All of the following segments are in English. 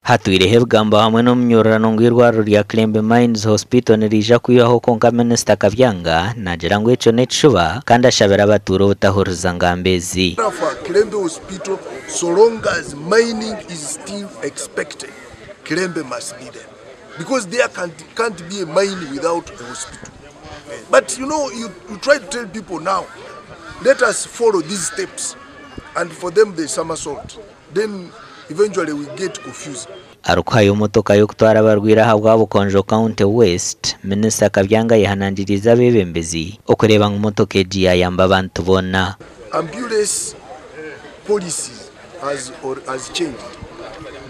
Hatwire bugamba hamwe n'omnyorano ngw'irwariro rya Kilembe Mines Hospital nirija kwihaho konka Minisita Kabyanga nagira ngo eco nekicuba kandi ashabira abaturo obutahuriza ngambezi. Kilembe Hospital, so long as mining is still expected, Kilembe must be there, because there can't be a mine without a hospital. But you know, you try to tell people now, let us follow these steps, and for them they somersault. Then eventually we get confused. Arukayo motoka yo kutwara abarwira habwa Bukonjo County West, Minisita Kabyanga yihanangiriza abebembezi okureba ngo motoka eji ayamba abantu bona. Ambulance policy has changed.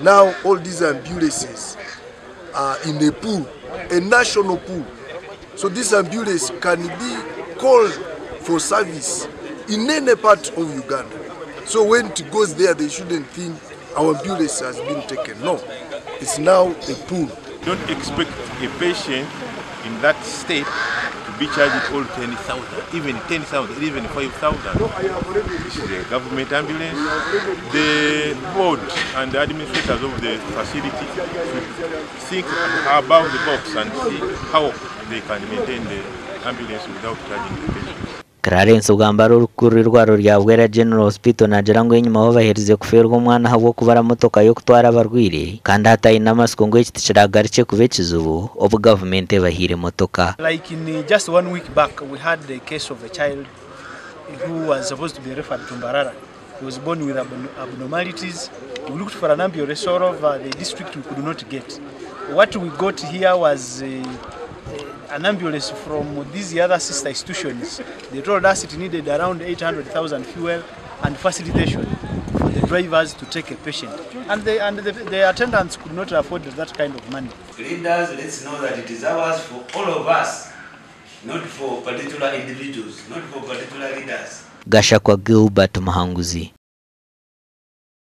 Now all these ambulances are in a pool, a national pool. So this ambulance can be called for service in any part of Uganda. So when it goes there, they shouldn't think our ambulance has been taken. No, it's now a pool. Don't expect a patient in that state to be charged all 10,000, even 10,000, even 5,000. This is a government ambulance. The board and the administrators of the facility should think about the box and see how they can maintain the ambulance without charging the patient. Clarence ugamba rukuru rwaro rya Bwera General Hospital nagira ngo enyuma ho bahereze kuferwa umwana habwo kubara motoka yo kutwara abarwire kandi hataye namasiko ngo ekitishiragarice kubekizubu obu government bahire motoka. Like in just 1 week back, we had the case of a child who was supposed to be referred to Mbarara. He was born with abnormalities. We looked for an ambulance all over the district, we could not get. What we got here was an ambulance from these other sister institutions. They told us it needed around 800,000 fuel and facilitation for the drivers to take a patient. And the attendants could not afford that kind of money. Leaders, let's know that it is ours for all of us, not for particular individuals, not for particular leaders. Gashakwa Gilbert Mahanguzi.